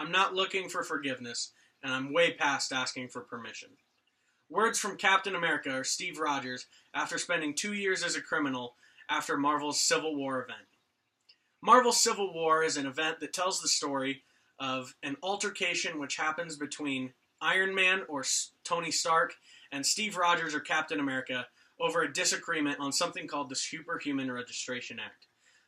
I'm not looking for forgiveness, and I'm way past asking for permission. Words from Captain America or Steve Rogers after spending 2 years as a criminal after Marvel's Civil War event. Marvel's Civil War is an event that tells the story of an altercation which happens between Iron Man or Tony Stark and Steve Rogers or Captain America over a disagreement on something called the Superhuman Registration Act.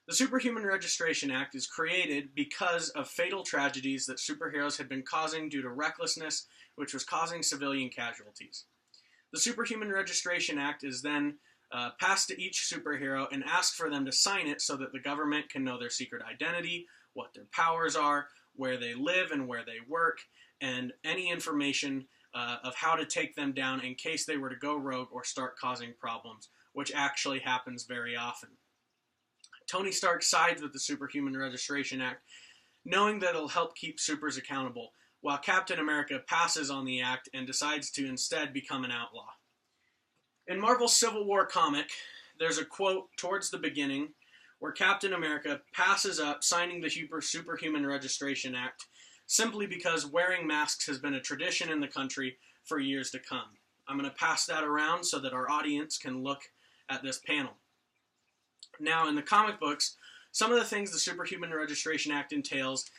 The Superhuman Registration Act is created because of fatal tragedies that superheroes had been causing due to recklessness, which was causing civilian casualties. The Superhuman Registration Act is then passed to each superhero and asked for them to sign it so that the government can know their secret identity, what their powers are, where they live and where they work, and any information of how to take them down in case they were to go rogue or start causing problems, which actually happens very often. Tony Stark sides with the Superhuman Registration Act, knowing that it'll help keep supers accountable, while Captain America passes on the act and decides to instead become an outlaw. In Marvel's Civil War comic, there's a quote towards the beginning where Captain America passes up signing the Superhuman Registration Act simply because wearing masks has been a tradition in the country for years to come. I'm going to pass that around so that our audience can look at this panel. Now, in the comic books, some of the things the Superhuman Registration Act entails,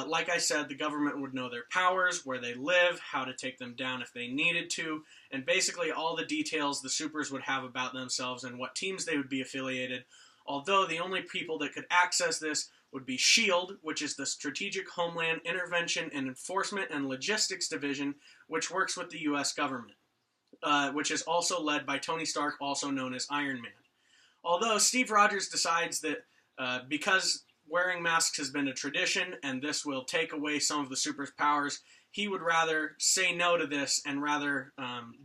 like I said, the government would know their powers, where they live, how to take them down if they needed to, and basically all the details the supers would have about themselves and what teams they would be affiliated, although the only people that could access this would be SHIELD, which is the Strategic Homeland Intervention and Enforcement and Logistics Division, which works with the U.S. government, which is also led by Tony Stark, also known as Iron Man. Although Steve Rogers decides that because wearing masks has been a tradition and this will take away some of the super's powers, he would rather say no to this and rather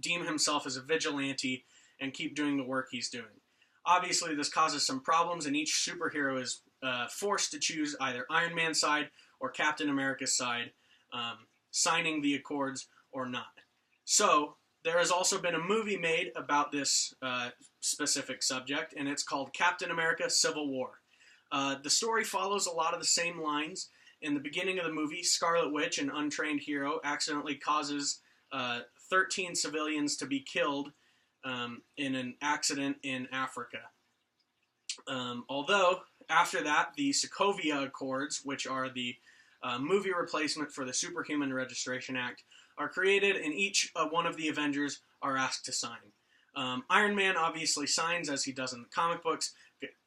deem himself as a vigilante and keep doing the work he's doing. Obviously, this causes some problems, and each superhero is forced to choose either Iron Man's side or Captain America's side, signing the accords or not. So, there has also been a movie made about this specific subject, and it's called Captain America Civil War. The story follows a lot of the same lines. In the beginning of the movie, Scarlet Witch, an untrained hero, accidentally causes 13 civilians to be killed in an accident in Africa. Although, after that, the Sokovia Accords, which are the movie replacement for the Superhuman Registration Act, are created, and each one of the Avengers are asked to sign. Iron Man obviously signs, as he does in the comic books,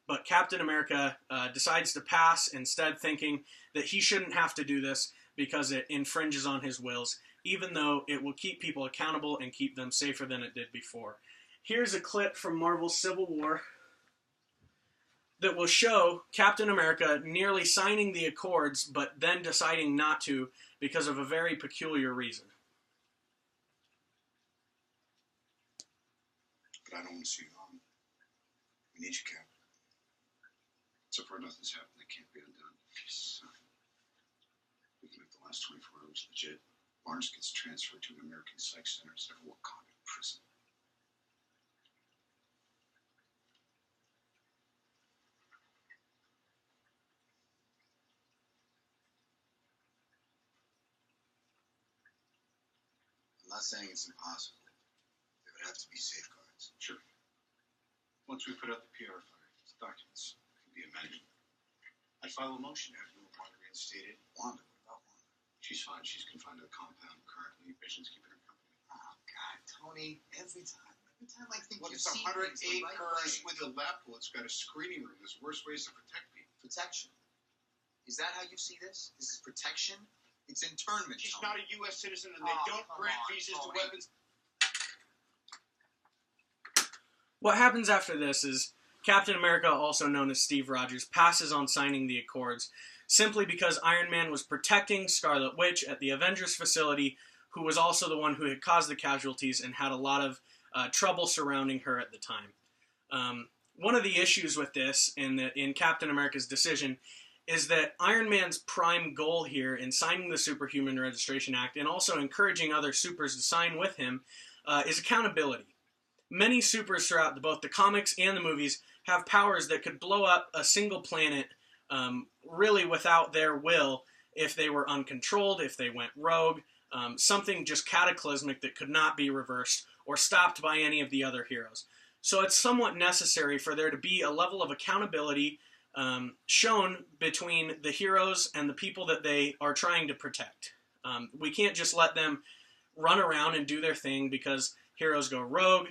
but Captain America decides to pass, instead thinking that he shouldn't have to do this because it infringes on his wills, even though it will keep people accountable and keep them safer than it did before. Here's a clip from Marvel's Civil War that will show Captain America nearly signing the accords, but then deciding not to because of a very peculiar reason. But I don't want to see you harm. We need you, Cap. So far, nothing's happened that can't be undone. So, we can make the last 24 hours legit. Barnes gets transferred to an American psych center instead of Wakanda prison. I'm not saying it's impossible. There would have to be safeguards. Sure. Once we put out the PR fire, the documents can be amended. I'd file a motion to have you and Wanda reinstated. Wanda? What about Wanda? She's fine. She's confined to the compound currently. Vision's keeping her company. Oh, God, Tony, every time I think Look, you it's see 108 things the right cars way. with a lap pool. It's got a screening room. There's worse ways to protect people. Protection. Is that how you see this? This is protection? It's internment. She's Tony. not a U.S. citizen, and they don't come grant on, visas to Tony. weapons. What happens after this is Captain America, also known as Steve Rogers, passes on signing the accords simply because Iron Man was protecting Scarlet Witch at the Avengers facility, who was also the one who had caused the casualties and had a lot of trouble surrounding her at the time. One of the issues with this in Captain America's decision is that Iron Man's prime goal here in signing the Superhuman Registration Act and also encouraging other supers to sign with him is accountability. Many supers throughout both the comics and the movies have powers that could blow up a single planet really without their will if they were uncontrolled, if they went rogue, something just cataclysmic that could not be reversed or stopped by any of the other heroes. So it's somewhat necessary for there to be a level of accountability shown between the heroes and the people that they are trying to protect. We can't just let them run around and do their thing, because heroes go rogue.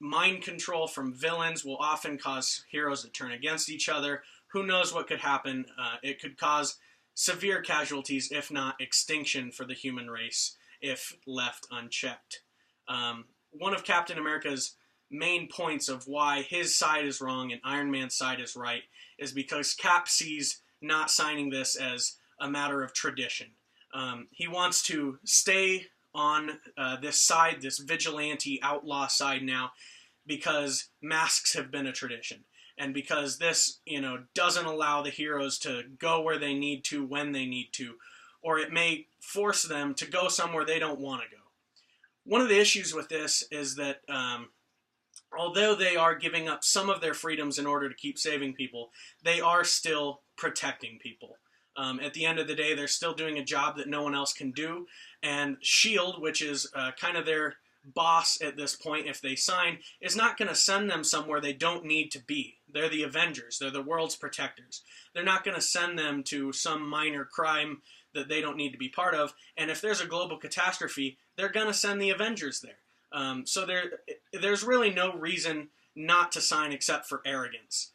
Mind control from villains will often cause heroes to turn against each other. Who knows what could happen? It could cause severe casualties, if not extinction, for the human race if left unchecked. One of Captain America's main points of why his side is wrong and Iron Man's side is right is because Cap sees not signing this as a matter of tradition. He wants to stay on this side, this vigilante outlaw side now, because masks have been a tradition. And because this, doesn't allow the heroes to go where they need to, when they need to, or it may force them to go somewhere they don't want to go. One of the issues with this is that although they are giving up some of their freedoms in order to keep saving people, they are still protecting people. At the end of the day, they're still doing a job that no one else can do. And S.H.I.E.L.D., which is kind of their boss at this point, if they sign, is not going to send them somewhere they don't need to be. They're the Avengers. They're the world's protectors. They're not going to send them to some minor crime that they don't need to be part of. And if there's a global catastrophe, they're going to send the Avengers there. So there's really no reason not to sign except for arrogance,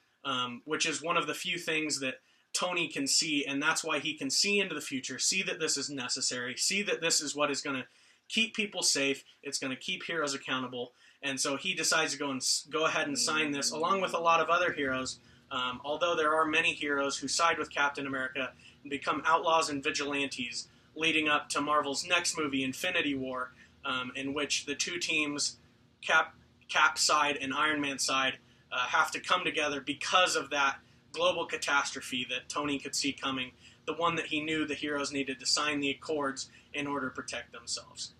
which is one of the few things that Tony can see, and that's why he can see into the future, see that this is necessary, see that this is what is going to keep people safe, it's going to keep heroes accountable, and so he decides to go ahead and sign this, along with a lot of other heroes, although there are many heroes who side with Captain America and become outlaws and vigilantes, leading up to Marvel's next movie, Infinity War, in which the two teams, Cap side and Iron Man side, have to come together because of that global catastrophe that Tony could see coming, the one that he knew the heroes needed to sign the accords in order to protect themselves.